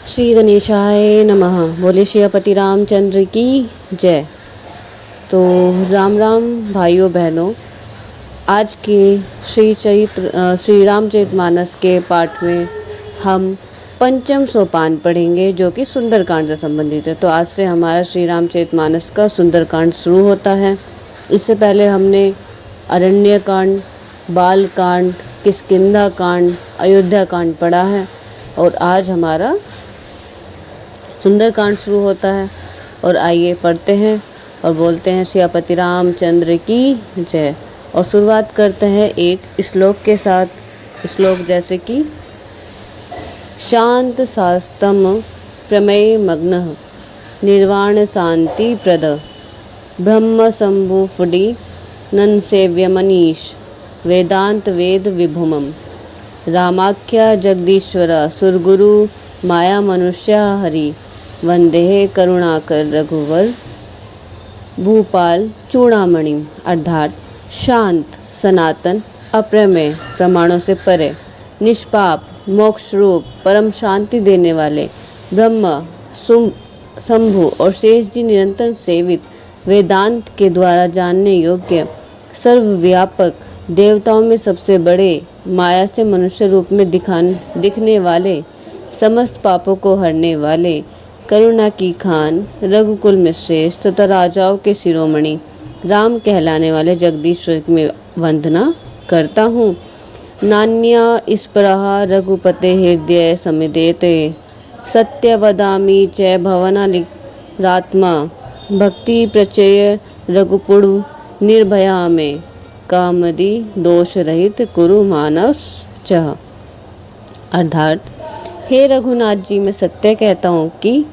श्री गणेशाय नमः। बोले श्रीपति रामचंद्र की जय। तो राम राम भाइयों बहनों, आज के श्री रामचरितमानस के पाठ में हम पंचम सोपान पढ़ेंगे, जो कि सुंदरकांड से संबंधित है। तो आज से हमारा श्री रामचरितमानस का सुंदरकांड शुरू होता है। इससे पहले हमने अरण्यकांड, बालकांड, किष्किंधा कांड, अयोध्या कांड पढ़ा है और आज हमारा सुंदरकांड शुरू होता है। और आइए पढ़ते हैं और बोलते हैं श्रीपति रामचंद्र की जय। और शुरुआत करते हैं एक श्लोक के साथ। श्लोक जैसे कि शांत शास्तम प्रमेय मग्न निर्वाण शांति प्रद ब्रह्म शंभु फुडी नन सेव्य मनीष वेदांत वेद विभुमम रामाख्या जगदीश्वर सुरगुरु माया मनुष्य हरि वंदे करुणाकर रघुवर भूपाल चूड़ामणि। अर्थात शांत, सनातन, अप्रमेय, प्रमाणों से परे, निष्पाप, मोक्ष रूप, परम शांति देने वाले ब्रह्म, शंभु और शेष जी निरंतर सेवित, वेदांत के द्वारा जानने योग्य, सर्वव्यापक, देवताओं में सबसे बड़े, माया से मनुष्य रूप में दिखने वाले, समस्त पापों को हरने वाले, करुणा की खान, रघुकुल में श्रेष्ठ तथा राजाओं के शिरोमणि, राम कहलाने वाले जगदीश्वर में वंदना करता हूँ। नान्या स्पृहा रघुपते हृदय समिदेते सत्य वदामि च भवनालिरात्मा भक्ति प्रचय रघुपुरु निर्भया में कामदी दोष रहित कुरु मानस चह। अर्थात हे रघुनाथ जी, मैं सत्य कहता हूँ कि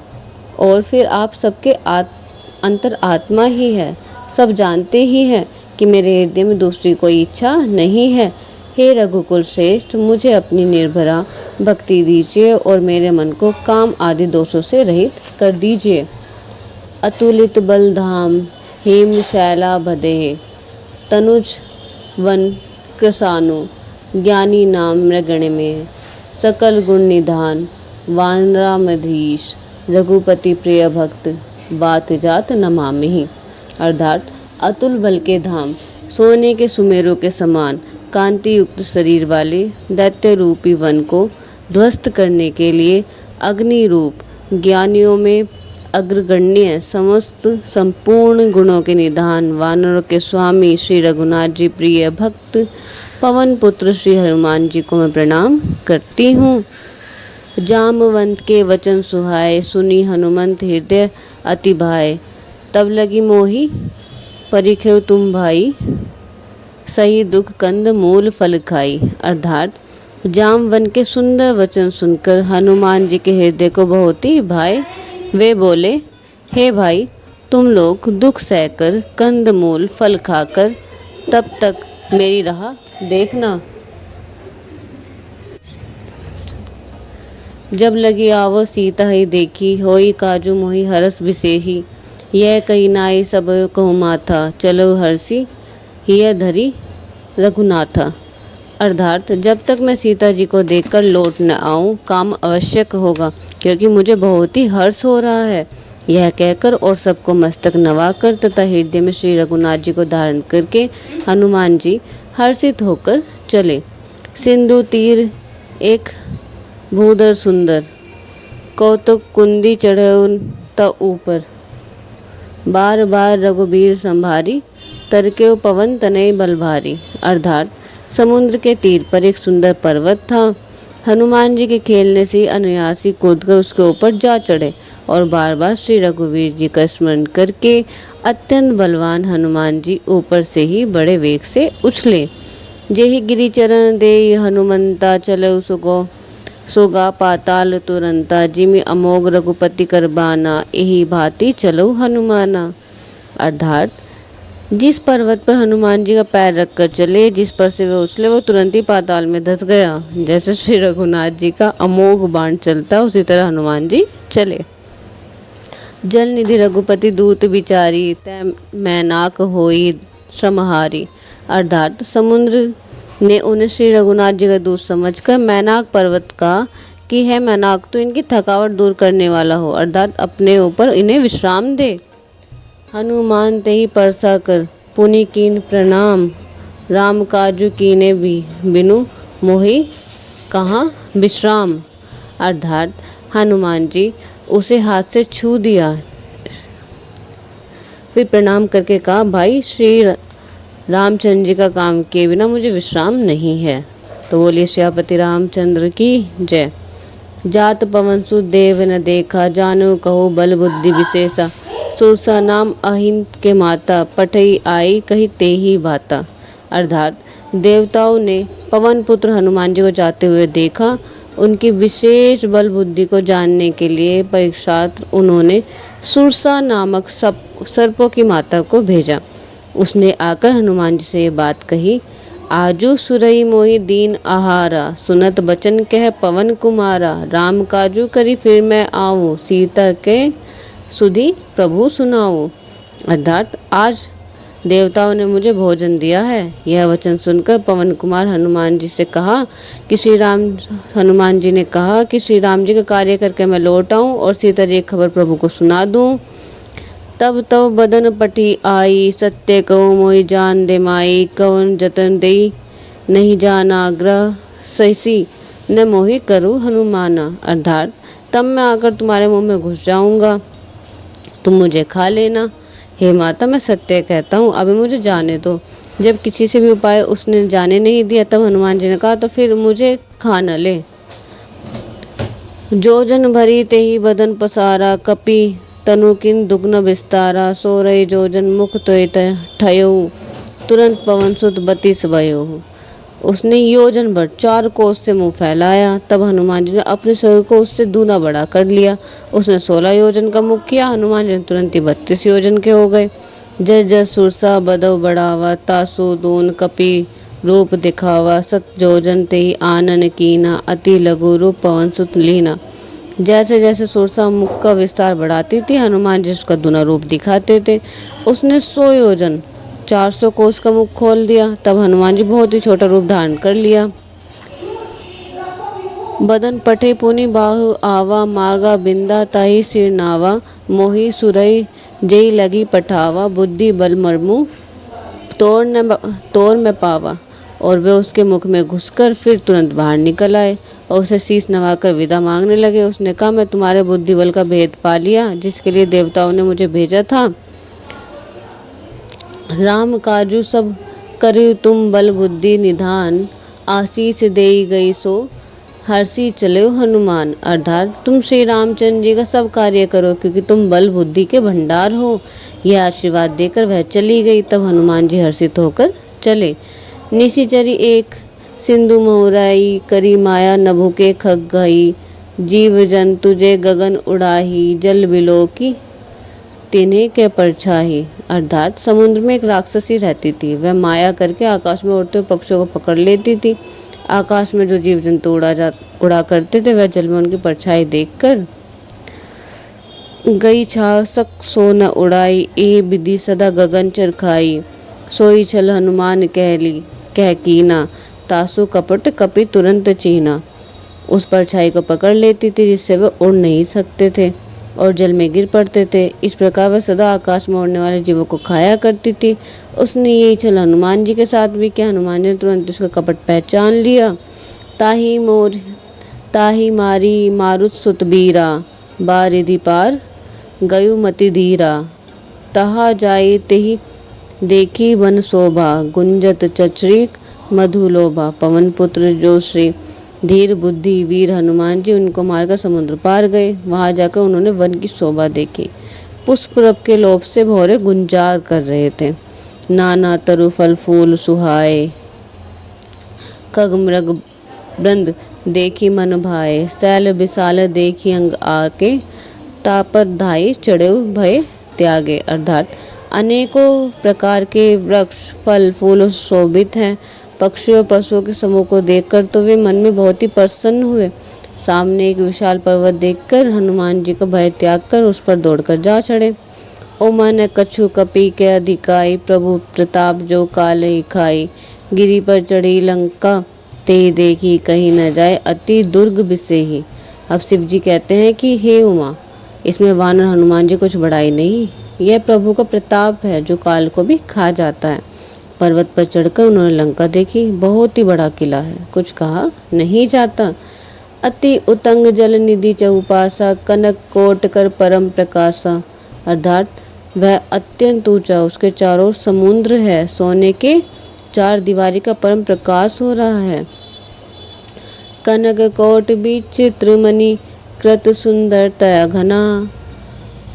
और फिर आप सबके अंतर आत्मा ही है, सब जानते ही हैं कि मेरे हृदय में दूसरी कोई इच्छा नहीं है। हे रघुकुल श्रेष्ठ, मुझे अपनी निर्भरा भक्ति दीजिए और मेरे मन को काम आदि दोषों से रहित कर दीजिए। अतुलित बलधाम हेम शैला भदे तनुज वन कृसानु ज्ञानी नाम मृगण में सकल गुण निधान वानरामधीश रघुपति प्रिय भक्त बात जात नमामि। अर्थात अतुल बल के धाम, सोने के सुमेरु के समान कांति युक्त शरीर वाले दैत्य रूपी वन को ध्वस्त करने के लिए अग्नि रूप, ज्ञानियों में अग्रगण्य, समस्त संपूर्ण गुणों के निधान, वानरों के स्वामी श्री रघुनाथ जी प्रिय भक्त पवन पुत्र श्री हनुमान जी को मैं प्रणाम करती हूँ। जामवंत के वचन सुहाए सुनी हनुमंत हृदय अति भाए तब लगी मोही परिखेव तुम भाई सही दुख कंद मूल फल खाई। अर्थात जामवन के सुंदर वचन सुनकर हनुमान जी के हृदय को बहुत ही भाए। वे बोले, हे भाई, तुम लोग दुख सहकर कंद मूल फल खाकर तब तक मेरी राह देखना। जब लगी आवो सीता ही देखी होई काजू मोही हरस बिसेही यह कही नाई सब कहु माथा चलो हरसी हिय धरी रघुनाथा। अर्थात जब तक मैं सीता जी को देखकर लौट न आऊँ, काम आवश्यक होगा, क्योंकि मुझे बहुत ही हर्ष हो रहा है। यह कहकर और सबको मस्तक नवाकर तथा हृदय में श्री रघुनाथ जी को धारण करके हनुमान जी हर्षित होकर चले। सिंधु तीर एक भूधर सुंदर कौतुक कुंदी चढ़उन त ऊपर बार बार रघुबीर संभारी तरके पवन तनय बल भारी। अर्थात समुद्र के तीर पर एक सुंदर पर्वत था। हनुमान जी के खेलने से अनायासी कूदकर उसके ऊपर जा चढ़े और बार बार श्री रघुवीर जी का स्मरण करके अत्यंत बलवान हनुमान जी ऊपर से ही बड़े वेग से उछले। जेहि गिरिचरण दे हनुमंता चलो सोगा पाताल तुरंता जिमि अमोघ रघुपति करबाना यही भांति चलो हनुमाना। अर्थात जिस पर्वत पर हनुमान जी का पैर रखकर चले, जिस पर से वे उछले, वो तुरंत ही पाताल में धंस गया। जैसे श्री रघुनाथ जी का अमोघ बाण चलता, उसी तरह हनुमान जी चले। जल निधि रघुपति दूत बिचारी तै मैनाक होई श्रमहारी। अर्थात समुद्र ने उन्हें श्री रघुनाथ जी का दूत समझकर मैनाक पर्वत का कि है मैनाक तो इनकी थकावट दूर करने वाला हो, अर्थात अपने ऊपर इन्हें विश्राम दे। हनुमान ते ही परसा कर पुनि कीन प्रणाम, राम काजू कीने भी बिनु मोहि कहाँ विश्राम। अर्थात हनुमान जी उसे हाथ से छू दिया, फिर प्रणाम करके कहा, भाई श्री रामचंद्र जी का काम किए बिना मुझे विश्राम नहीं है। तो बोलिए श्यापति रामचंद्र की जय। जात पवन सुत देव न देखा, जानो कहो बल बुद्धि विशेषा, सुरसा नाम अहिन के माता, पठई आई कही ते ही बाता। अर्थात देवताओं ने पवन पुत्र हनुमान जी को जाते हुए देखा। उनकी विशेष बल बुद्धि को जानने के लिए परीक्षार्थ उन्होंने सुरसा नामक सर्पों की माता को भेजा। उसने आकर हनुमान जी से ये बात कही, आजू सुरई मोहि दीन आहारा, सुनत बचन कह पवन कुमारा, राम काजू करी फिर मैं आऊँ, सीता के सुधी प्रभु सुनाऊँ। अर्थात आज देवताओं ने मुझे भोजन दिया है। यह वचन सुनकर पवन कुमार हनुमान जी से कहा कि हनुमान जी ने कहा कि श्री राम जी का कार्य करके मैं लौट आऊँ और सीता जी की खबर प्रभु को सुना दूँ। तब तो बदन पटी आई, सत्य कहो मोहि जान दे माई, कवन जतन दे नहीं जाना ग्रह सैसी, न मोहि करूँ हनुमाना। अर्थात तब मैं आकर तुम्हारे मुंह में घुस जाऊंगा, तुम मुझे खा लेना। हे माता, मैं सत्य कहता हूँ, अभी मुझे जाने दो। जब किसी से भी उपाय उसने जाने नहीं दिया, तब हनुमान जी ने कहा, तो फिर मुझे खा न ले। जो जन भरी ते ही बदन पसारा, कपि तनुकिन दुग्न विस्तारा, सो रही जो जन मुख तो ठयो, तुरंत पवन सुत बतीस भयो। उसने योजन भर 4 कोस से मुंह फैलाया। तब हनुमान जी ने अपने शरीर को उससे दूना बड़ा कर लिया। उसने 16 योजन का मुख किया। हनुमान जी तुरंत ही 32 योजन के हो गए। जय जय सुरसा बदव बढ़ावा, तासु दून कपि रूप दिखावा, सत योजन ते ही आनन कीना, अति लघु रूप पवन सुत लीना। जैसे जैसे सुरसा मुख का विस्तार बढ़ाती थी, हनुमान जी उसका दूना रूप दिखाते थे। उसने 100 योजन 400 कोस का मुख खोल दिया। तब हनुमान जी बहुत ही छोटा रूप धारण कर लिया। बदन पटे पुनि बाहु आवा, मागा बिंदा ताही सिर नावा, मोही सुरई जेई लगी पठावा, बुद्धि बल मरमु तोड़ में पावा। और वे उसके मुख में घुसकर फिर तुरंत बाहर निकल आए और उसे शीस नवाकर विदा मांगने लगे। उसने कहा, मैं तुम्हारे बुद्धि बल का भेद पा लिया, जिसके लिए देवताओं ने मुझे भेजा था। राम काजू सब करी तुम बल बुद्धि निधान, आशीष देई गई सो हर्षी चले हनुमान। अर्थात तुम श्री रामचंद्र जी का सब कार्य करो, क्योंकि तुम बल बुद्धि के भंडार हो। यह आशीर्वाद देकर वह चली गई। तब हनुमान जी हर्षित होकर चले। निशिचरी एक सिंधु मोहराई, करी माया नभु के खग गई, जीव जंतु जे गगन उड़ाही, जल बिलो की तिन्हें के परछाही। अर्थात समुद्र में एक राक्षसी रहती थी। वह माया करके आकाश में उड़ते हुए पक्षियों को पकड़ लेती थी। आकाश में जो जीव जंतु उड़ा करते थे, वह जल में उनकी परछाई देखकर गई छासक सो न उड़ाई, ए विधि सदा गगन चरखाई, सोई छल हनुमान कह कीना, तासु कपट कपि तुरंत चीना। उस परछाई को पकड़ लेती थी, जिससे वे उड़ नहीं सकते थे और जल में गिर पड़ते थे। इस प्रकार वह सदा आकाश में उड़ने वाले जीवों को खाया करती थी। उसने यही छल हनुमान जी के साथ भी किया। हनुमान जी ने तुरंत उसका कपट पहचान लिया। ताही मारी मारुत सुतबीरा, बारिधि पार गयु मति धीरा, तहा जाई तेहि देखी वन शोभा, गुंजत चचरीक मधुलोभा। पवन पुत्र जो श्री धीर बुद्धि वीर हनुमान जी उनको मारकर समुद्र पार गए। वहां जाकर उन्होंने वन की शोभा देखी। पुष्प रब के लोभ से भौरे गुंजार कर रहे थे। नाना तरु फल फूल सुहाए, खग मृग वृंद देखी मन भाए, शैल विशाल देखी अंग आके, तापर धाई चढ़े भय त्यागे। अर्थात अनेकों प्रकार के वृक्ष फल फूल शोभित हैं। पक्षियों पशुओं के समूह को देखकर तो वे मन में बहुत ही प्रसन्न हुए। सामने एक विशाल पर्वत देखकर हनुमान जी का भय त्याग कर उस पर दौड़कर जा चढ़े। ओ मन कछु कपि के अधिकाई, प्रभु प्रताप जो काल ही खाई, गिरी पर चढ़ी लंका ते देखी कहीं न जाए, अति दुर्ग बिसेही। अब शिव जी कहते हैं कि हे उमा, इसमें वानर हनुमान जी कुछ बड़ाई नहीं, यह प्रभु का प्रताप है जो काल को भी खा जाता है। पर्वत पर चढ़कर उन्होंने लंका देखी, बहुत ही बड़ा किला है, कुछ कहा नहीं जाता। अति उतंग जल निधि चहुपासा, कनक कोट कर परम प्रकाशा। अर्थात वह अत्यंत ऊंचा, उसके चारों समुद्र है, सोने के चार दीवारी का परम प्रकाश हो रहा है। कनक कोट विचित्र मणि, कृत सुंदर तया घना।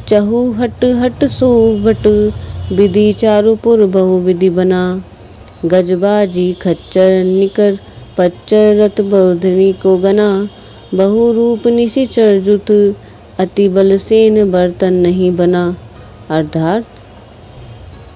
चहु हट हट सोभट, विधि चारुपुर बहु विधि बना। गजबाजी खच्चर निकर, पच्चर रत बर्धनी को गना। बहु रूप निशिचर जुत, अति बल सेन बर्तन नहीं बना। अर्थात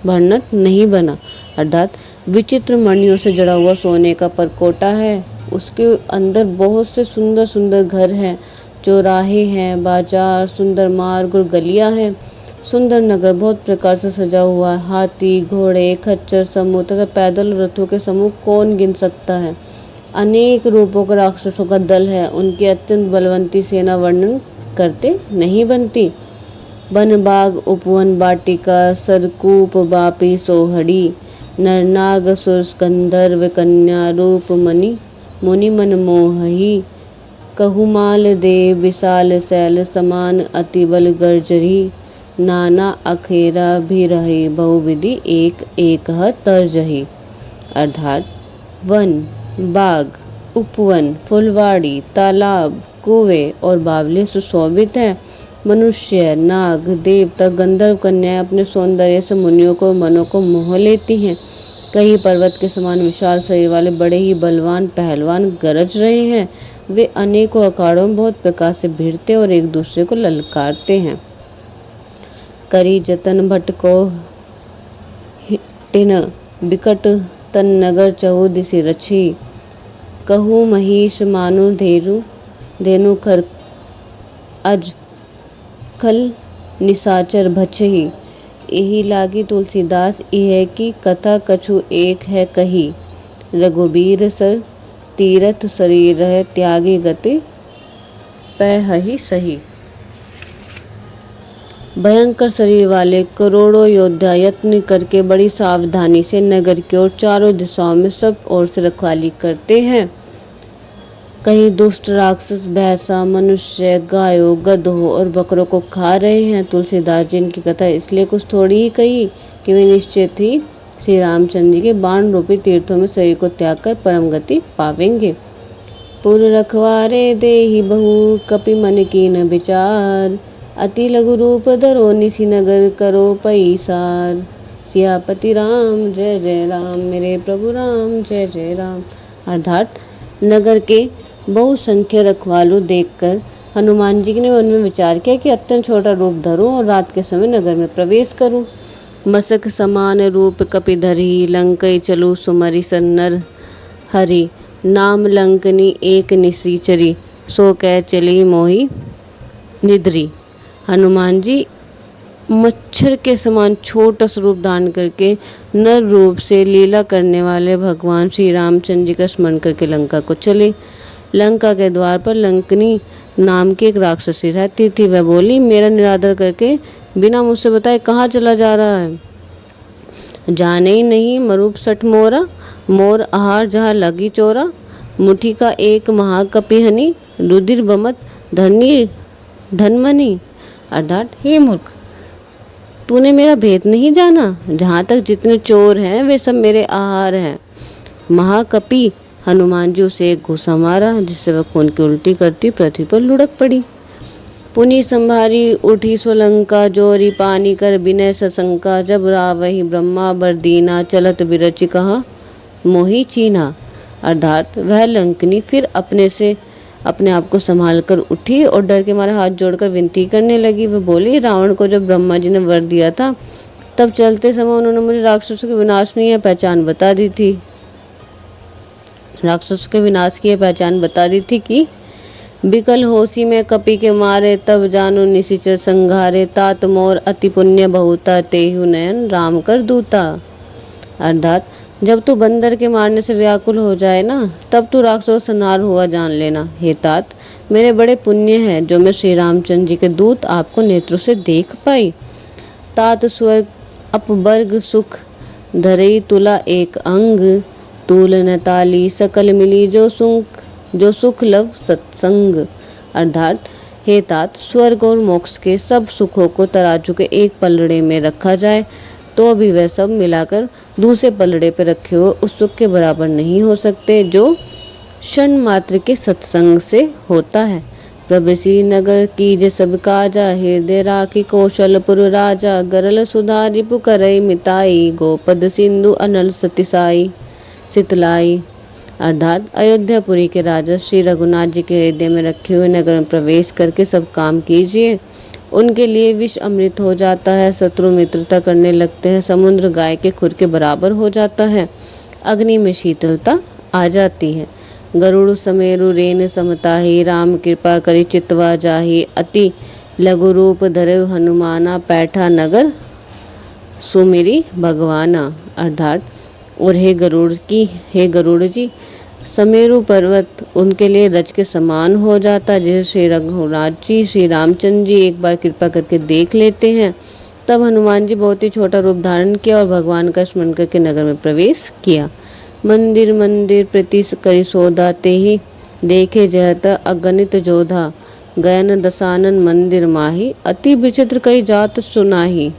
वर्णत नहीं बना। अर्थात विचित्र मणियों से जड़ा हुआ सोने का परकोटा है, उसके अंदर बहुत से सुंदर सुंदर घर हैं, चौराहे हैं, बाजार, सुंदर मार्ग और गलियां हैं। सुंदर नगर बहुत प्रकार से सजा हुआ है। हाथी, घोड़े, खच्चर समूह तथा पैदल रथों के समूह कौन गिन सकता है। अनेक रूपों का राक्षसों का दल है, उनकी अत्यंत बलवंती सेना वर्णन करते नहीं बनती। वन बाग उपवन बाटिका, सरकूप बापी सोहड़ी। नरनाग सुर स्कंदर्व कन्या, रूप मणि मुनि मन मोहही। कहुमाल देव विशाल शैल समान, अति बल गर्जरी। नाना अखेरा भी रहे, बहुविधि एक एक तर्जही। अर्थात वन, बाग, उपवन, फुलवाड़ी, तालाब, कुएं और बावले सुशोभित है। मनुष्य, नाग, देवता, गंधर्व कन्याएं अपने सौंदर्य से मुनियों को मनों को मोह लेती हैं। कई पर्वत के समान विशाल शरीर वाले बड़े ही बलवान पहलवान गरज रहे हैं। वे अनेकों अखाड़ों में बहुत प्रकार से भिड़ते और एक दूसरे को ललकारते हैं। करी जतन भट्ट को टिन, बिकट तन नगर चहु दिशि रछी। कहू महिष मानु धेनु, धेनु खर अज खल निसाचर भछही। यही लागी तुलसीदास यह की कथा कछु एक है कही। रघुबीर सर तीरथ शरीर है, त्यागी गति पै सही। भयंकर शरीर वाले करोड़ों योद्धा यत्न करके बड़ी सावधानी से नगर की ओर चारों दिशाओं में सब ओर से रखवाली करते हैं। कहीं दुष्ट राक्षस भैंसा, मनुष्य, गायों, गधों और बकरों को खा रहे हैं। तुलसीदास जी की कथा इसलिए कुछ थोड़ी ही कही कि वे निश्चित ही श्री रामचंद्र जी के बाण रूपी तीर्थों में शरीर को त्याग कर परम गति पावेंगे। पुर रखवारे देहि बहु, कपि मन कीन विचार। अति लघु रूप धरो, निसी नगर करो पैसार। सियापति राम जय जय राम, मेरे प्रभु राम जय जय राम। अर्थात नगर के बहुसंख्य रखवालों देखकर हनुमान जी ने मन में विचार किया कि अत्यंत छोटा रूप धरूं और रात के समय नगर में प्रवेश करूं। मसक समान रूप कपिधरि, लंकई चलू सुमरि सन्नर हरि। नाम लंकनी एक निसीचरी, सो कह चली मोही निद्री। हनुमान जी मच्छर के समान छोटा स्वरूप धारण करके नर रूप से लीला करने वाले भगवान श्री रामचंद्र जी का स्मरण करके लंका को चले। लंका के द्वार पर लंकनी नाम की एक राक्षसी रहती थी। वह बोली, मेरा निरादर करके बिना मुझसे बताए कहाँ चला जा रहा है। जाने ही नहीं मरूप सठ मोरा, मोर आहार जहाँ लगी चोरा। मुठी का एक महाकपिहनी, रुधिर बमत धरनी धनमनी। अर्थात हे मूर्ख, तूने मेरा भेद नहीं जाना। जहाँ तक जितने चोर हैं वे सब मेरे आहार हैं। महाकपि हनुमान जी उसे एक घूसा मारा, जिससे वह खून की उल्टी करती पृथ्वी पर लुढ़क पड़ी। पुनि संभारी उठी सोलंका, जोरी पानी कर विनय सशंका। जब रावहि ब्रह्मा बरदीना, चलत बिरचि कहा मोहि चीना। अर्थात वह लंकनी फिर अपने आप को संभाल कर उठी और डर के मारे हाथ जोड़कर विनती करने लगी। वह बोली, रावण को जब ब्रह्मा जी ने वर दिया था तब चलते समय उन्होंने मुझे राक्षसों के विनाश की पहचान बता दी थी। राक्षसों के विनाश की पहचान बता दी थी कि बिकल होशी में कपि के मारे, तब जानो निशिचर संघारे। तात मोर अति पुण्य बहुता, तेहु नयन राम कर दूता। अर्थात जब तू बंदर के मारने से व्याकुल हो जाए ना, तब तू राक्षसों का संहार हुआ जान लेना। हे तात, मेरे बड़े पुण्य है जो मैं श्री रामचंद्र जी के दूत आपको नेत्रों से देख पाई। तात स्वर्ग अपवर्ग सुख धरई तुला एक अंग, तूल न ताली सकल मिली जो सुख लव सत्संग। अर्थात हे तात, स्वर्ग और मोक्ष के सब सुखों को तराजू के एक पलड़े में रखा जाए तो भी वह सब मिलाकर दूसरे पलड़े पर रखे हुए उस सुख के बराबर नहीं हो सकते जो क्षण मात्र के सत्संग से होता है। प्रभसी नगर कीजे सब काजा, हृदय राखी कौशलपुर राजा, गरल सुधारी पुकरई मिताई, गोपद सिंधु अनल सतिसाई सितलाई। अर्थात अयोध्यापुरी के राजा श्री रघुनाथ जी के हृदय में रखे हुए नगर में प्रवेश करके सब काम कीजिए। उनके लिए विष अमृत हो जाता है, शत्रु मित्रता करने लगते हैं, समुद्र गाय के खुर के बराबर हो जाता है, अग्नि में शीतलता आ जाती है। गरुड़ समेरु रेन समताही, राम कृपा करी चितवा जाही, अति लघु रूप धरे हनुमाना, पैठा नगर सुमिरी भगवाना। अर्थात और हे गरुड़ जी, समेरु पर्वत उनके लिए रज के समान हो जाता। जैसे श्री रघुनाथ जी श्री रामचंद्र जी एक बार कृपा करके देख लेते हैं, तब हनुमान जी बहुत ही छोटा रूप धारण किया और भगवान का स्मरण करके नगर में प्रवेश किया। मंदिर मंदिर प्रति करी सौदा, ते ही देखे जहत अगणित जोधा, गयन दसानन मंदिर माही, अति विचित्र कई जात सुनाही।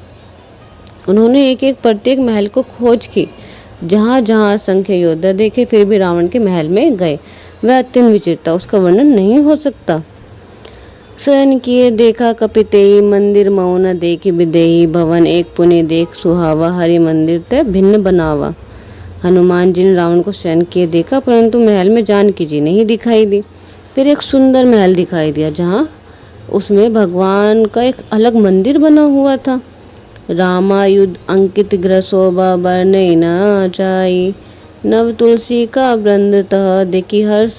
उन्होंने एक एक प्रत्येक महल को खोज की, जहाँ जहाँ असंख्य योद्धा देखे, फिर भी रावण के महल में गए। वह अत्यंत विचित्र, उसका वर्णन नहीं हो सकता। शयन किए देखा कपितेई, मंदिर मौन देखी विदेही, भवन एक पुनि देख सुहावा, हरि मंदिर तय भिन्न बनावा। हनुमान जी ने रावण को शयन किए देखा, परंतु महल में जानकी जी नहीं दिखाई दी। फिर एक सुंदर महल दिखाई दिया, जहाँ उसमें भगवान का एक अलग मंदिर बना हुआ था। रामायुध अंकित गृह शोभा बरनई न जाई, नव तुलसी का वृंद तह देखी हर्ष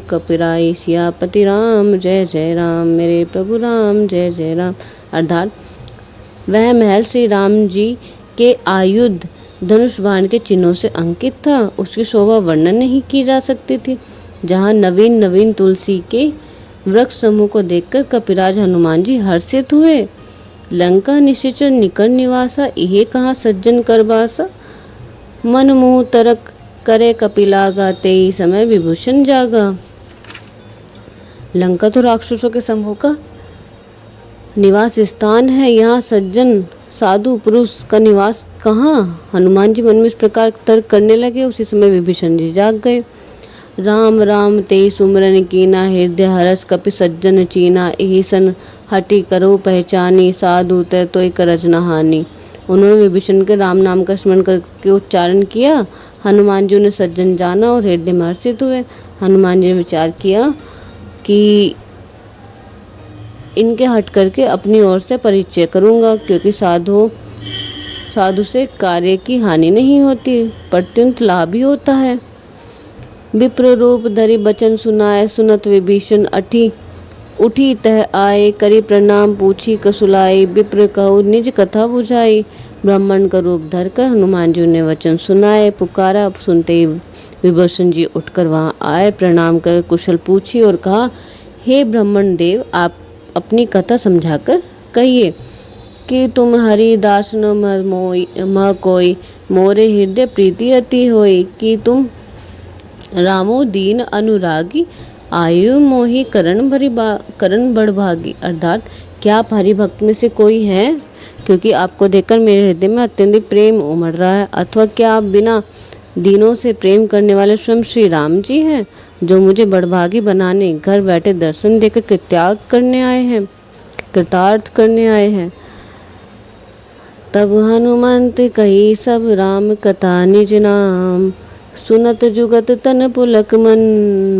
कपिराई, सियापति राम जय जय राम, मेरे प्रभु राम जय जय राम। अर्थात वह महल श्री राम जी के आयुध धनुष बाण के चिन्हों से अंकित था। उसकी शोभा वर्णन नहीं की जा सकती थी। जहाँ नवीन नवीन तुलसी के वृक्ष समूह को देखकर कपिराज हनुमान जी हर्षित हुए। लंका निशिचर निकट निवासा, इहे कहाँ सज्जन करबासा, मन मुँह तरक करे कपिलागा, तेई समय विभूषण जागा। लंका तो राक्षसों के समूह का निवास स्थान है, यहाँ सज्जन साधु पुरुष का निवास कहाँ। हनुमान जी मन में इस प्रकार तर्क करने लगे। उसी समय विभीषण जी जाग गए। राम राम तेई सुमरन कीना, हृदय हरस कपि सज्जन चीना, यही सन हटी करो पहचानी, साधु तय तोय करज न हानि। उन्होंने विभीषण के राम नाम का स्मरण करके उच्चारण किया। हनुमान जी ने सज्जन जाना और हृदय में हर्षित हुए। हनुमान जी ने विचार किया कि इनके हट करके अपनी ओर से परिचय करूंगा, क्योंकि साधु से कार्य की हानि नहीं होती, प्रत्यंत लाभ ही होता है। विप्र रूप धरि बचन सुनाए, सुनत विभीषण उठी तह आए, करी प्रणाम पूछी कसुलाई, विप्र कहु निज कथा बुझाई। ब्राह्मण का रूप धर कर हनुमान जी ने वचन सुनाए, पुकारा। सुनते ही विभीषण जी उठकर वहाँ आए, प्रणाम कर कुशल पूछी और कहा, हे ब्राह्मण देव, आप अपनी कथा समझाकर कहिए कि तुम हरिदास न कोई, मोरे हृदय प्रीति अति होई, कि तुम रामो दीन अनुरागी, आयु मोही करण बड़भागी। अर्थात क्या आप हरिभक्त में से कोई है, क्योंकि आपको देखकर मेरे हृदय में अत्यंत प्रेम उमड़ रहा है, अथवा क्या आप बिना दीनों से प्रेम करने वाले स्वयं श्री राम जी हैं, जो मुझे बड़भागी बनाने घर बैठे दर्शन देकर कृतार्थ करने आए हैं। तब हनुमंत कही सब राम कथा निज नाम, सुनत जुगत तन पुलक मन,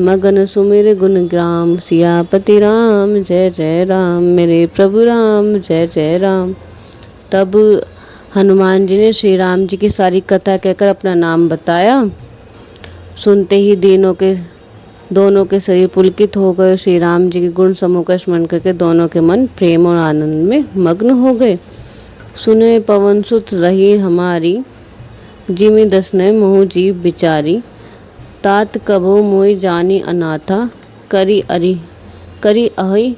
मगन सुमिर गुण ग्राम, सियापति राम जय जय राम, मेरे प्रभु राम जय जय राम। तब हनुमान जी ने श्री राम जी की सारी कथा कहकर अपना नाम बताया। सुनते ही दोनों के शरीर पुलकित हो गए। श्री राम जी के गुण समूह का स्मरण करके दोनों के मन प्रेम और आनंद में मग्न हो गए। सुने पवन सुत रही हमारी, जिमि दसनय मोहु जीव बिचारी, तात कभो मोहि जानी अनाथा, करी अहि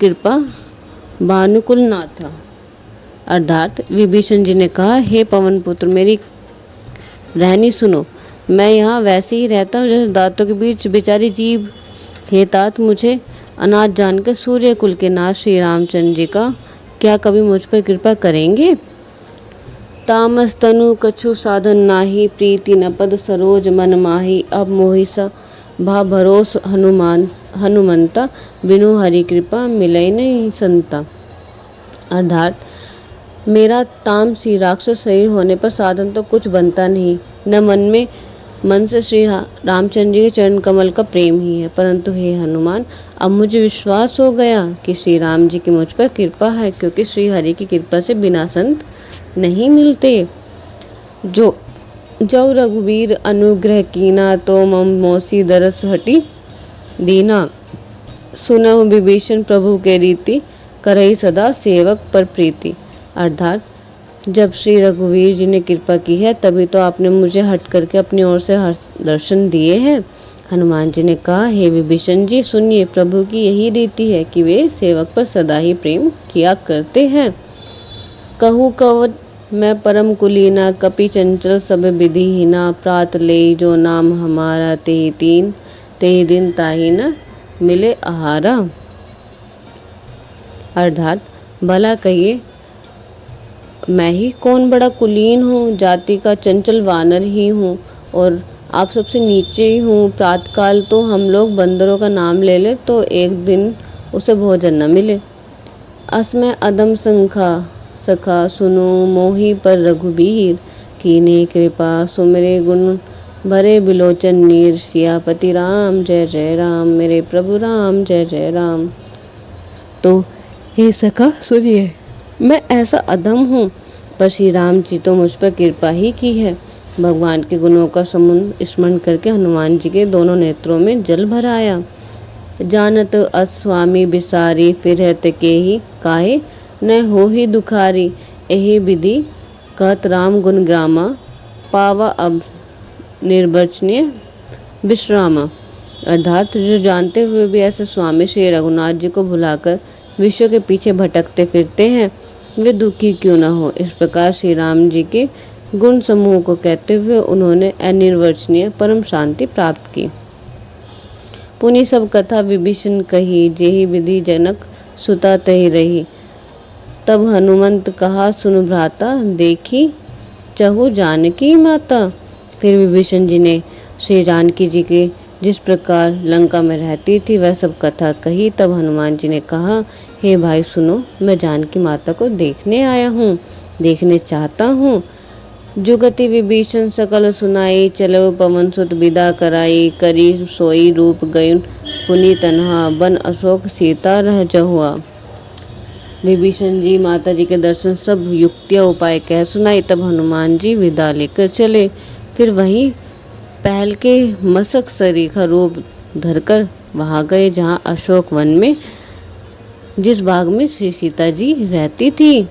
कृपा भानुकुल नाथा। अर्थात विभीषण जी ने कहा, हे पवन पुत्र, मेरी रहनी सुनो। मैं यहाँ वैसे ही रहता हूँ जैसे दांतों के बीच बेचारी जीव। हे तात, मुझे अनाथ जानकर सूर्य कुल के नाथ श्री रामचंद्र जी का क्या कभी मुझ पर कृपा करेंगे? तामस तनु कछु साधन नाही, प्रीति न पद सरोज मन माही। अब मोहि सा भा भरोस हनुमंता, बिनु हरि कृपा मिलई नहीं संता। अर्थात मेरा तामसी राक्षस शरीर होने पर साधन तो कुछ बनता नहीं, न मन से श्री रामचंद्र जी के चरण कमल का प्रेम ही है। परंतु हे हनुमान, अब मुझे विश्वास हो गया कि श्री राम जी की मुझ पर कृपा है, क्योंकि श्री हरि की कृपा से बिना संत नहीं मिलते। जो रघुवीर अनुग्रह कीना, तो मम मोसी दरस हटी दीना। सुनहु विभीषण प्रभु के रीति, करई सदा सेवक पर प्रीति। अर्थात जब श्री रघुवीर जी ने कृपा की है, तभी तो आपने मुझे हट करके अपनी ओर से दर्शन दिए हैं। हनुमान जी ने कहा, हे विभीषण जी, सुनिए, प्रभु की यही रीति है कि वे सेवक पर सदा ही प्रेम किया करते हैं। कहूँ कवत मैं परम कुलीना, कपि चंचल सब विधिहीना। प्रात ले जो नाम हमारा, तेहि दिन ताहि न मिले आहारा। अर्थात भला कहिए, मैं ही कौन बड़ा कुलीन हूँ, जाति का चंचल वानर ही हूँ और आप सबसे नीचे ही हूँ। प्रातकाल तो हम लोग बंदरों का नाम ले ले तो एक दिन उसे भोजन न मिले। असमय अदम सखा सुनो, मोहि पर रघुबीर। कीने कृपा सुमिरे गुण, भरे बिलोचन नीर। सियापति राम जय जय राम, मेरे प्रभु राम जय जय राम। तो हे सखा सुनिए, मैं ऐसा अधम हूँ, पर श्री राम जी तो मुझ पर कृपा ही की है। भगवान के गुणों का समुद्र स्मरण करके हनुमान जी के दोनों नेत्रों में जल भर आया। जानत अस्वामी बिसारी, फिरहत के ही काहे न हो ही दुखारी। यही विधि कहत राम गुण ग्रामा, पावा अब निर्वचनीय विश्रामा। अर्थात जो जानते हुए भी ऐसे स्वामी श्री रघुनाथ जी को भुलाकर विश्व के पीछे भटकते फिरते हैं, वे दुखी क्यों न हो। इस प्रकार श्री राम जी के गुण समूह को कहते हुए उन्होंने अनिर्वचनीय परम शांति प्राप्त की। पुनि सब कथा विभीषण कही, जेहि विधि जनक सुता तहि रही। तब हनुमंत कहा, सुन भ्राता, देखी चहु जानकी माता। फिर विभीषण जी ने श्री जानकी जी के जिस प्रकार लंका में रहती थी वह सब कथा कही। तब हनुमान जी ने कहा, हे भाई सुनो, मैं जानकी माता को देखने आया हूँ, देखने चाहता हूँ। जुगति विभीषण सकल सुनाई, चलो पवन सुत विदा कराई। करी सोई रूप गयुन पुनि तन्हा, बन अशोक सीता रह जहुआ। विभीषण जी माता जी के दर्शन सब युक्तियाँ उपाय कह सुनाई। तब हनुमान जी विदा लेकर चले। फिर वहीं पहल के मसक सरीखा रूप धरकर वहाँ गए जहाँ अशोक वन में जिस बाग में श्री सीता जी रहती थी।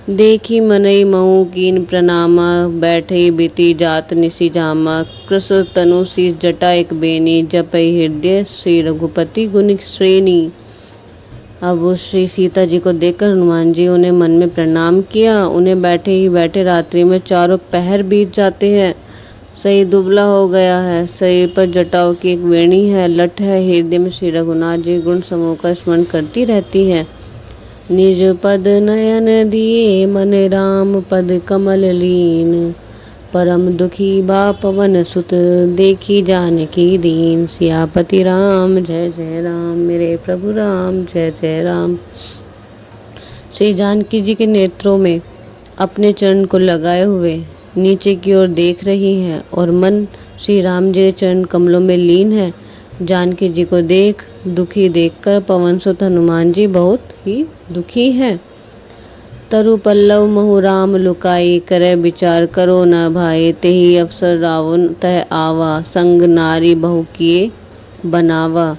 देखी मनई मऊ कीन प्रणामा, बैठे बीती जात निसी जामा। कृष तनु सी जटा एक बेनी, जपई हृदय श्री रघुपति गुण श्रेणी। अब वो श्री सीता जी को देखकर हनुमान जी उन्हें मन में प्रणाम किया। उन्हें बैठे ही बैठे रात्रि में चारों पहर बीत जाते हैं। सही दुबला हो गया है, शरीर पर जटाओं की एक वेणी है, लठ है, हृदय में श्री रघुनाथ जी गुण समूह का स्मरण करती रहती है। निज पद नयन दिए, मन राम पद कमल लीन। परम दुखी बा पवन सुत, देखी जानकी दीन। सियापति राम जय जय राम, मेरे प्रभु राम जय जय राम। श्री जानकी जी के नेत्रों में अपने चरण को लगाए हुए नीचे की ओर देख रही है और मन श्री राम जी के चरण कमलों में लीन है। जानकी जी को दुखी देखकर पवन सुत हनुमान जी बहुत ही दुखी है। तरु पल्लव महु राम लुकाई, करे विचार करो न भाई। तेहि अवसर रावण तह आवा, संग नारी बहु किए बनावा।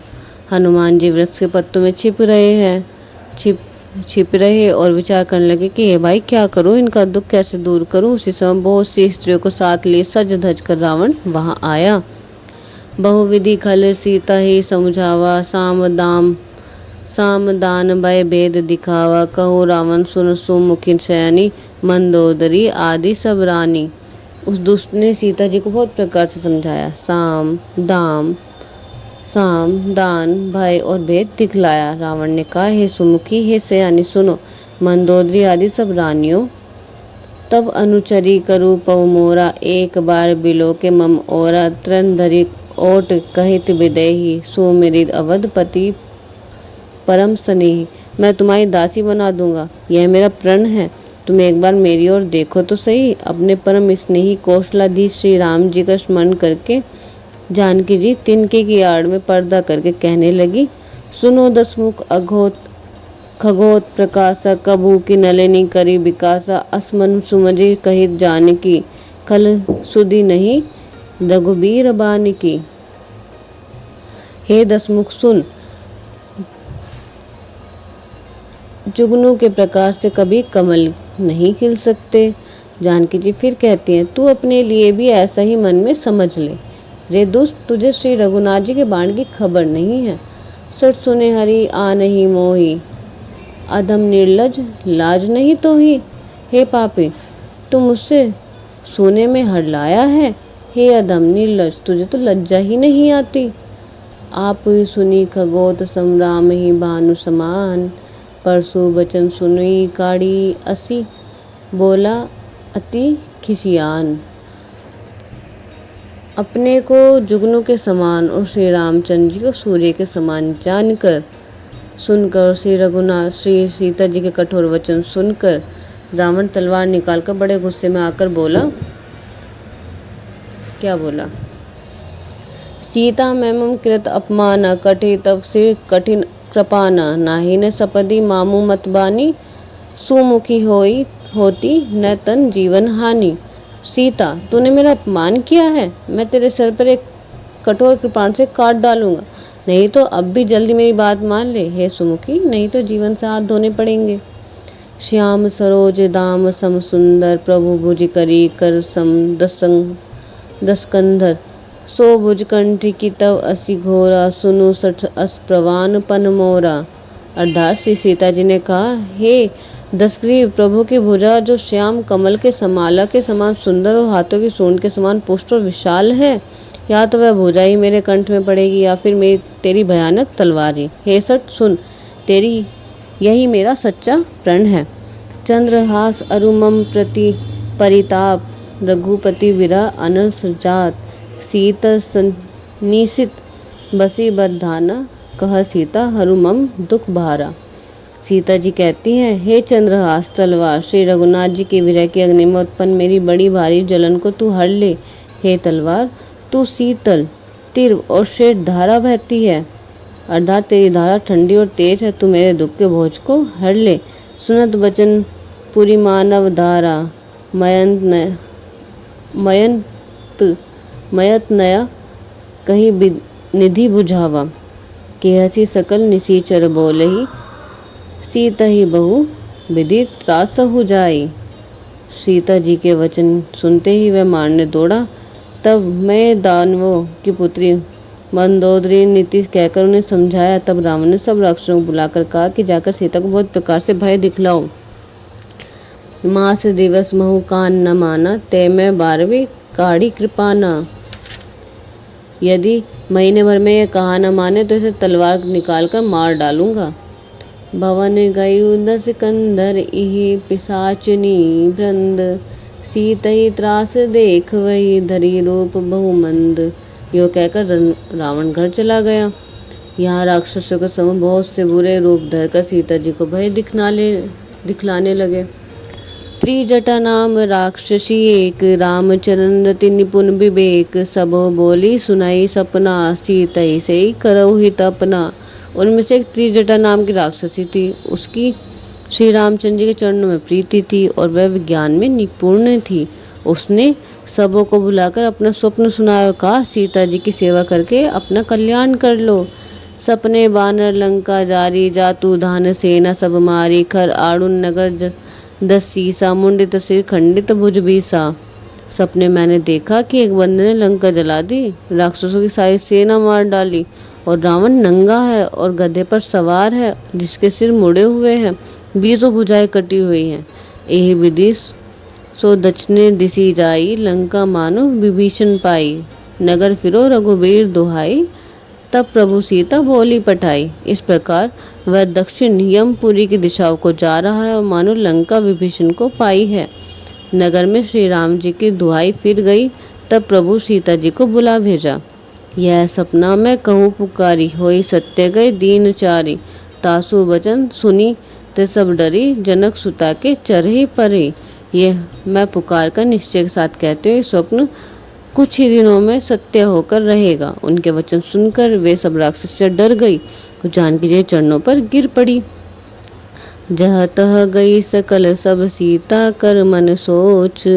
हनुमान जी वृक्ष के पत्तों में छिप रहे हैं। छिप रहे और विचार करने लगे कि ये भाई क्या करूं, इनका दुख कैसे दूर करूं। उसी समय बहुत सी स्त्रियों को साथ लिए सज धज कर रावण वहां आया। बहुविधि खल सीता ही समझावा, साम दान भय भेद दिखावा। कहो रावण सुन सुमुखी सयानी, मंदोदरी आदि सब रानी। उस दुष्ट ने सीता जी को बहुत प्रकार से समझाया, साम दान भय और भेद दिखलाया। रावण ने कहा, हे सुमुखी, हे सयानी सुनो, मंदोदरी आदि सब रानियों, तब अनुचरी करू पव मोरा, एक बार बिलो के मम ओरा। तृण धरी ओट कहित विदेही, सुमिरिद अवधपति परम स्नेही। मैं तुम्हारी दासी बना दूंगा, यह मेरा प्रण है। तुम एक बार मेरी ओर देखो तो सही। अपने परम स्नेही कौशलाधीश श्री राम जी का स्मरण करके जानकी जी तिनके की आड़ में पर्दा करके कहने लगी, सुनो दसमुख अघोत खगोत प्रकाशा, कबू की नलिनी करी विकासा। असमन सुमझी कहित जानकी, खल सुधि नहीं रघुबीर बानी की। हे दसमुख सुन, जुगनू के प्रकाश से कभी कमल नहीं खिल सकते। जानकी जी फिर कहती हैं, तू अपने लिए भी ऐसा ही मन में समझ ले। रे दुष्ट, तुझे श्री रघुनाथ जी के बाण की खबर नहीं है। सट सुने हरि आ नहीं मोही, अधम निर्लज लाज नहीं तो ही। हे पापी, तू मुझसे सोने में हरलाया है। हे अधम निर्लज, तुझे तो लज्जा ही नहीं आती। आप सुनी खगोत समराम ही भानु समान, परसु बचन सुनी काड़ी असी, बोला अति खिसियान। अपने को जुगनू के समान और श्री रामचंद्र जी को सूर्य के समान जानकर सुनकर श्री सीता जी के कठोर वचन सुनकर रावण तलवार निकालकर बड़े गुस्से में आकर बोला, क्या बोला, सीता मैमम कृत अपमाना, कठि तब सिर कठिन कृपाना। नाहि न सपदी मामू मतबानी, सुमुखी होती न तन जीवन हानि। सीता, तूने मेरा अपमान किया है, मैं तेरे सर पर एक कठोर कृपाण से काट डालूंगा। नहीं तो अब भी जल्दी मेरी बात मान ले हे सुमुखी, नहीं तो जीवन से हाथ धोने पड़ेंगे। श्याम सरोज दाम सम सुंदर, प्रभु भुज करी कर सम दसकंधर। सो भुज कंठी की तव असी घोरा, सुनु सठ अस प्रवान पन मोरा। अर्थात श्री सीता जी ने कहा, हे दशग्रीव, प्रभु की भुजा जो श्याम कमल के समाला के समान सुंदर और हाथों की सूंड के समान पुष्ट और विशाल है, या तो वह भुजा ही मेरे कंठ में पड़ेगी या फिर तेरी भयानक तलवारी। हे सठ सुन, तेरी यही मेरा सच्चा प्रण है। चंद्रहास अरुमम प्रति परिताप, रघुपति विरह अनस जात। सीत निशित बसी बरधाना, कह सीता हरुमम दुख भारा। सीता जी कहती हैं, हे चंद्रहास तलवार, श्री रघुनाथ जी की विरह की अग्नि में उत्पन्न मेरी बड़ी भारी जलन को तू हर ले। हे तलवार, तू शीतल तीव्र और श्वेत धारा बहती है, अर्थात तेरी धारा ठंडी और तेज है। तू मेरे दुख के बोझ को हर ले। सुनत बचन पुरी मानव धारा, मयत नया कहीं निधि बुझावा। के हसी सकल निशीचर बोलही, सीता ही बहु विधि त्रास हो जाई। सीता जी के वचन सुनते ही वह मारने दौड़ा। तब मैं दानवों की पुत्री मंदोदरी नीति कहकर उन्हें समझाया। तब रावण ने सब राक्षसों को बुलाकर कहा कि जाकर सीता को बहुत प्रकार से भय दिखलाओ। मास दिवस महु कान न माना, ते मैं 12वीं काढ़ी कृपाना। यदि महीने भर में यह कहा न माने तो इसे तलवार निकाल कर मार डालूंगा। भवन गयु दस कंधर, इहि पिशाचनी वृंद। सीत ही त्रास देख वही, धरी रूप बहुमंद। यो कहकर रावण घर चला गया। यहाँ राक्षसों के समूह बहुत से बुरे रूप धरकर सीता जी को भय दिखलाने लगे। त्रिजटा नाम राक्षसी एक, रामचरण रति निपुण विवेक। सबो बोली सुनाई सपना, सीता ही से ही करऊ हित अपना। उनमें से एक त्रिजटा नाम की राक्षसी थी। उसकी श्री रामचंद्र जी के चरणों में प्रीति थी और वह विज्ञान में निपुण थी। उसने सबों को बुलाकर अपना स्वप्न सुनाया और कहा, सीता जी की सेवा करके अपना कल्याण कर लो। सपने बानर लंका जारी, जातु धान सेना सब मारी, खर आड़ुन नगर दस सीसा, मुंडित सिर खंडित भुज बीसा। सपने मैंने देखा कि एक बंदर ने लंका जला दी, राक्षसों की सारी सेना मार डाली, और रावण नंगा है और गधे पर सवार है, जिसके सिर मुड़े हुए हैं, बीसों भुजाएं कटी हुई हैं। यही विधि सो दक्षिणे दिसी जाई, लंका मानो विभीषण पाई, नगर फिरो रघुबीर दुहाई, तब प्रभु सीता बोली पठाई। इस प्रकार वह दक्षिण यमपुरी की दिशाओं को जा रहा है और मानो लंका विभीषण को पाई है। नगर में श्री राम जी की दुहाई फिर गई, तब प्रभु सीता जी को बुला भेजा। यह सपना मैं कहूँ पुकारी, होई सत्य गए दीन चारी, तासु वचन सुनी ते सब डरी, जनक सुता के चरही परे। ये मैं पुकार कर निश्चय के साथ कहते हुए स्वप्न कुछ ही दिनों में सत्य होकर रहेगा। उनके वचन सुनकर वे सब राक्षस से डर गई और जानकी जी चरणों पर गिर पड़ी। जह तह गई सकल सब सीता, कर मन सोच,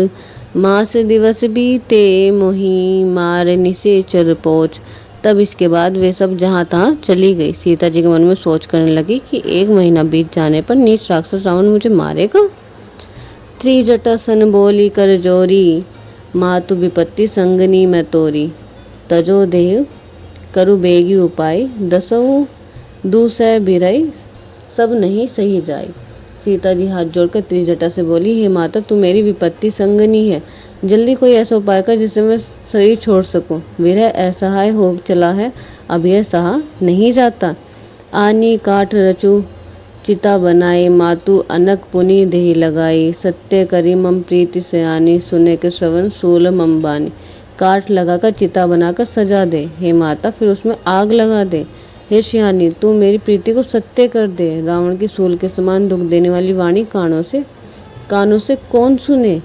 मास दिवस बीते मोही, मार निशाचर पोच। तब इसके बाद वे सब जहाँ तहाँ चली गई। सीता जी के मन में सोच करने लगी कि 1 महीना बीत जाने पर नीच राक्षस रावण मुझे मारेगा। त्रिजटा सन बोली कर जोरी, मातु विपत्ति संगनी मैं तोरी, तजो देव करु बेगी उपाय, दसऊ दूसै बिरई सब नहीं सही जाए। सीता जी हाथ जोड़कर त्रिजटा से बोली, हे माता, तू मेरी विपत्ति संगनी है, जल्दी कोई ऐसा उपाय कर जिससे मैं शरीर छोड़ सकूं। विरह असहाय हो चला है, अब यह सहा नहीं जाता। आनी काठ रचू चिता बनाई, मातु अनक पुनि देहि लगाई, सत्य करी मम प्रीति सयानी, सुने के श्रवण सूल मम बानी। काठ लगाकर चिता बनाकर सजा दे हे माता, फिर उसमें आग लगा दे। हे शियानी, तू मेरी प्रीति को सत्य कर दे। रावण की सूल के समान दुख देने वाली वाणी कानों से कौन सुने।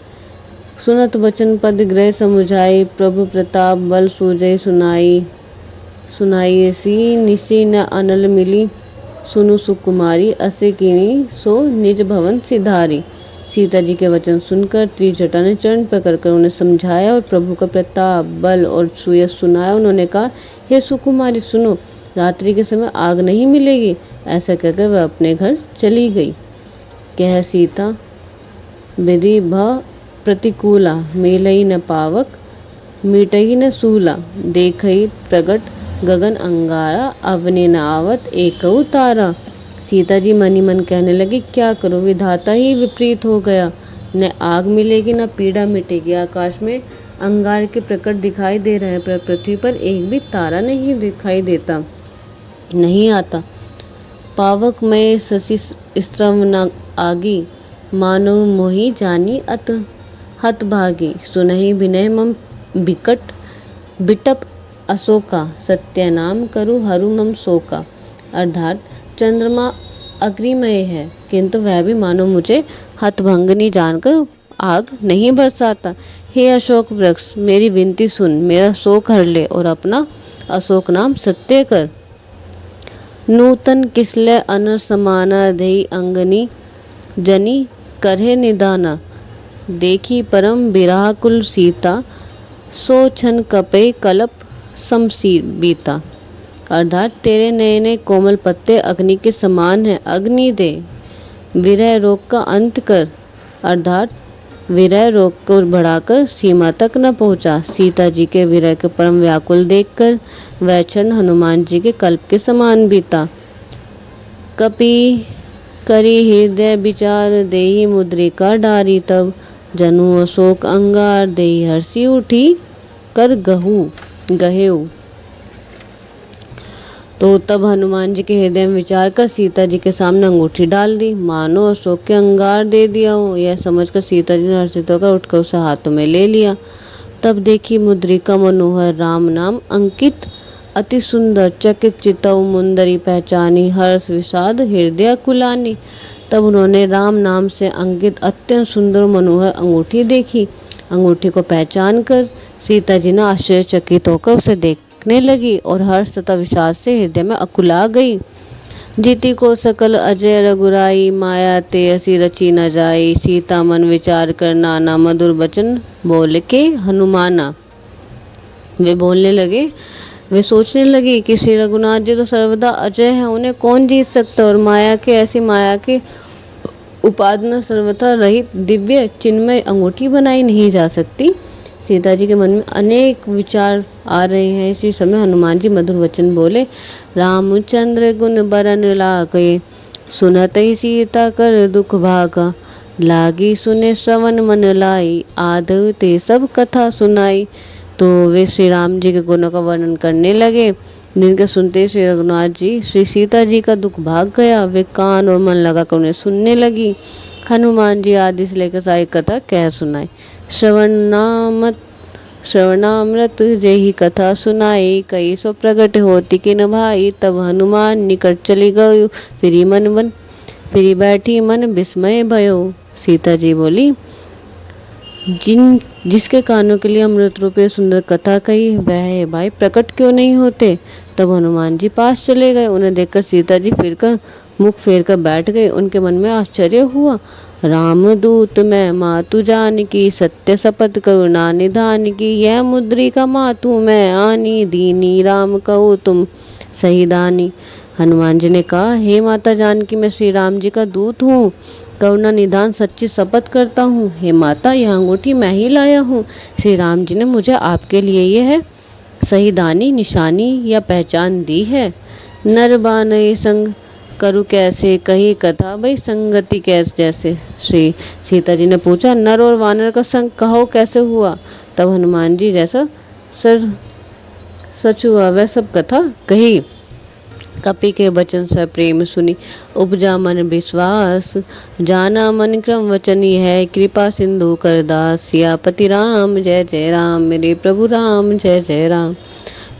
सुनत वचन पद ग्रह समुझाई, प्रभु प्रताप बल सूजय सुनाई सी, निशी न अनल मिली, सुनु सुकुमारी, असे कीनी सो निज भवन सिधारी। सीता जी के वचन सुनकर त्रिजटा ने चरण पकड़कर उन्हें समझाया और प्रभु का प्रताप बल और सुयश सुनाया। उन्होंने कहा, हे सुकुमारी सुनो, रात्रि के समय आग नहीं मिलेगी। ऐसा कहकर वह अपने घर चली गई। कह सीता विधि भ प्रतिकूला, मेलई न पावक, मीटई न सूला, देखई प्रगट गगन अंगारा, अवने न आवत एकऊ तारा। सीता जी मन ही मन कहने लगी, क्या करो, विधाता ही विपरीत हो गया। न आग मिलेगी न पीड़ा मिटेगी। आकाश में अंगार के प्रकट दिखाई दे रहे हैं, पर पृथ्वी पर एक भी तारा नहीं दिखाई देता, नहीं आता। पावक में शशि स्त्रव न आगी, मानव मोहि जानी अत हत भागी, सुनहि विनय मम बिकट बिटप अशोका, सत्य नाम करु हरु मम शोका। अर्थात चंद्रमा अग्निमय है, किंतु वह भी मानो मुझे हतभंगनी जानकर आग नहीं बरसाता। हे अशोक वृक्ष, मेरी विनती सुन, मेरा शोक हर ले और अपना अशोक नाम सत्य कर। नूतन किसले अनर समाना, देई अंगनी जनी करहे निदाना, देखी परम बिराकुल सीता, सो छन कपे कलप शमशीर बीता। अर्थात तेरे नए नए कोमल पत्ते अग्नि के समान हैं, अग्नि दे, विरह रोग का अंत कर। अर्थात विरह रोग को बढ़ाकर सीमा तक न पहुंचा। सीता जी के विरह के परम व्याकुल देखकर वह क्षण हनुमान जी के कल्प के समान बीता। कपि करी हृदय विचार, देहि मुद्रिका डारी, तब जनु अशोक अंगार, देहि हर्षि उठी कर गहेऊ। तो तब हनुमान जी के हृदय में विचार कर सीता जी के सामने अंगूठी डाल दी, मानो अशोक के अंगार दे दिया हो। यह समझकर सीता जी ने हर्षित होकर उठकर उसे हाथों में ले लिया। तब देखी मुद्रिका मनोहर, राम नाम अंकित अति सुंदर, चकित चितऊ मुंदरी पहचानी, हर्ष विषाद हृदय कुलानी। तब उन्होंने राम नाम से अंकित अत्यंत सुंदर मनोहर अंगूठी देखी। अंगूठी को पहचान कर सीता जी ने आश्चर्यचकित होकर उसे देखने लगी और हर्ष तथा विषाद से हृदय में अकुला गई। जीती को सकल अजय रघुराई, माया ते असी रची न जाई, सीता मन विचार कर नाना, मधुर वचन बोल के हनुमाना। वे बोलने लगे, वे सोचने लगे कि श्री रघुनाथ जी तो सर्वदा अजय हैं, उन्हें कौन जीत सकता, और माया के ऐसी माया के उपासना सर्वथा रहित दिव्य चिन्मय अंगूठी बनाई नहीं जा सकती। सीता जी के मन में अनेक विचार आ रहे हैं। इसी समय हनुमान जी मधुर वचन बोले, रामचंद्र गुण बरन लागे, सुनत ही सीता कर दुख भागा, लागी सुने श्रवण मन लाई, आधव ते सब कथा सुनाई। तो वे श्री राम जी के गुणों का वर्णन करने लगे, जिनके सुनते श्री रघुनाथ जी श्री सीता जी का दुख भाग गया। वे कान और मन लगाकर उन्हें सुनने लगी। हनुमान जी आदि से लेकर सारी कथा कह सुनाई। श्रवणामृत जेहि कथा सुनाई, कई सो प्रगट होती कि न भाई, तब हनुमान निकट चली गयो, फिरी बैठी मन विस्मय भयो। सीता जी बोली, जिसके कानों के लिए अमृत रूपी सुंदर कथा कही, वह है भाई प्रकट क्यों नहीं होते। तब हनुमान जी पास चले गए। उन्हें देखकर सीता जी मुख फेर कर बैठ गए। उनके मन में आश्चर्य हुआ। रामदूत मैं मातु जान की, सत्य शपथ करुणा निधान की, यह मुद्रिका मातु मैं आनी, दीनी राम कहूँ तुम सही दानी। हनुमान जी ने कहा, हे माता जानकी, मैं श्री राम जी का दूत हूँ, करुणा निधान सच्ची शपथ करता हूँ। हे माता, यह अंगूठी मैं ही लाया हूँ। श्री राम जी ने मुझे आपके लिए यह सही दानी निशानी या पहचान दी है। नर बानय संग करूँ कैसे, कही कथा भाई संगति कैसे जैसे। श्री सीता जी ने पूछा, नर और वानर का संग कहो कैसे हुआ। तब हनुमान जी जैसा सच हुआ वह सब कथा कही। कपि के वचन से प्रेम सुनी, उपजा मन विश्वास, जाना मन क्रम वचनी है, कृपा सिंधु कर दास, सियापति राम जय जय राम, मेरे प्रभु राम जय जय राम।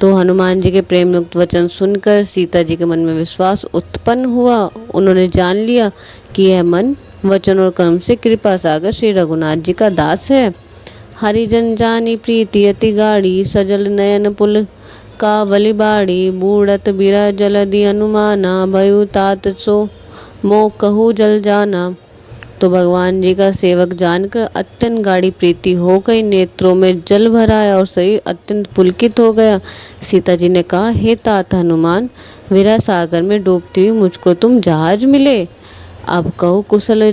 तो हनुमान जी के प्रेम युक्त वचन सुनकर सीता जी के मन में विश्वास उत्पन्न हुआ। उन्होंने जान लिया कि यह मन वचन और कर्म से कृपा सागर श्री रघुनाथ जी का दास है। हरिजन जानी प्रीति अति गाढ़ी, सजल नयन पुल कावली बाड़ी, बूढ़त बिरा जलधि अनुमाना, भयु तात सो मोह कहू जल जाना। तो भगवान जी का सेवक जानकर अत्यंत गाढ़ी प्रीति हो गई, नेत्रों में जल भर आया और शरीर अत्यंत पुलकित हो गया। सीता जी ने कहा, हे तात हनुमान, विरह सागर में डूबती हुई मुझको तुम जहाज मिले। अब कहो कुशल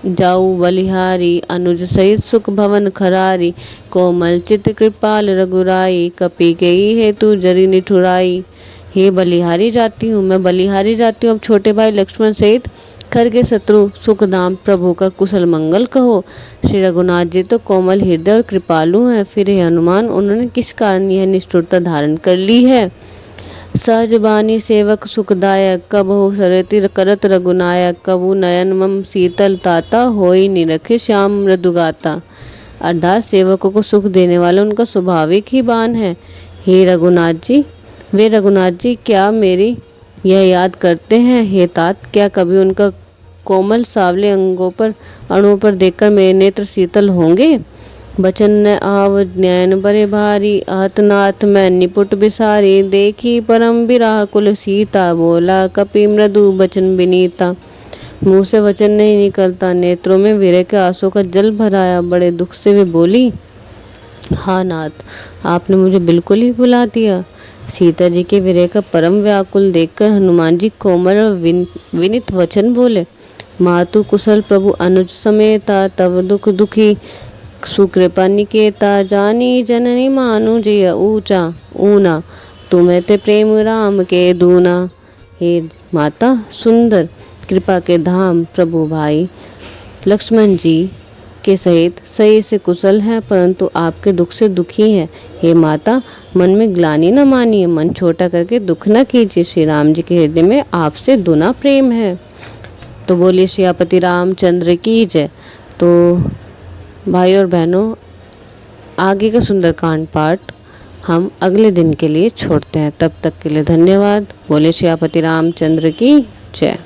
जाऊ बलिहारी, अनुज सहित सुख भवन खरारी, कोमल चित कृपाल रघुराई, कपि गई है तू जरी निठुराई। हे बलिहारी जाती हूँ, मैं बलिहारी जाती हूँ, अब छोटे भाई लक्ष्मण सहित खर के शत्रु सुखदाम प्रभु का कुशल मंगल कहो। श्री रघुनाथ जी तो कोमल हृदय और कृपालु हैं, फिर हे हनुमान, उन्होंने किस कारण यह निष्ठुरता धारण कर ली है। सहज बानी सेवक सुखदायक, कबहु सरति करत रघुनायक, कबू नयन मम शीतल ताता, होई निरखे श्याम मृदुगाता। अर्थात सेवकों को सुख देने वाला उनका स्वाभाविक ही बान है। हे रघुनाथ जी, वे रघुनाथ जी क्या मेरी यह याद करते हैं। हे तात, क्या कभी उनका कोमल सावले अणुओं पर देखकर मेरे नेत्र शीतल होंगे। बचन न आव नयन बरे भारी, आहतनाथ मैं निपुट बिसारी, देखी परम विराह कुल सीता, बोला कपि मृदु बचन विनीता। मुँह से वचन नहीं निकलता, नेत्रों में विरह के आंसू का जल भराया। बड़े दुख से वे बोली, हाँ नाथ, आपने मुझे बिल्कुल ही भुला दिया। सीता जी के विरह का परम व्याकुल देखकर हनुमान जी कोमल और विनित वचन बोले, मातु कुशल प्रभु अनुज समेता, तव दुख दुखी सुकृपा निकेता, जानी जननी मानु जिय ऊंचा ऊना, तुम्हें ते प्रेम राम के दूना। हे माता, सुंदर कृपा के धाम प्रभु भाई लक्ष्मण जी के सहित सही से कुशल है, परंतु आपके दुख से दुखी है। हे माता, मन में ग्लानि न मानिए, मन छोटा करके दुख न कीजिए। श्री राम जी के हृदय में आपसे दुना प्रेम है। तो बोलिए सियापति रामचंद्र की जय। तो भाई और बहनों, आगे का सुंदरकांड पाठ हम अगले दिन के लिए छोड़ते हैं। तब तक के लिए धन्यवाद। बोले सियापति रामचंद्र की जय।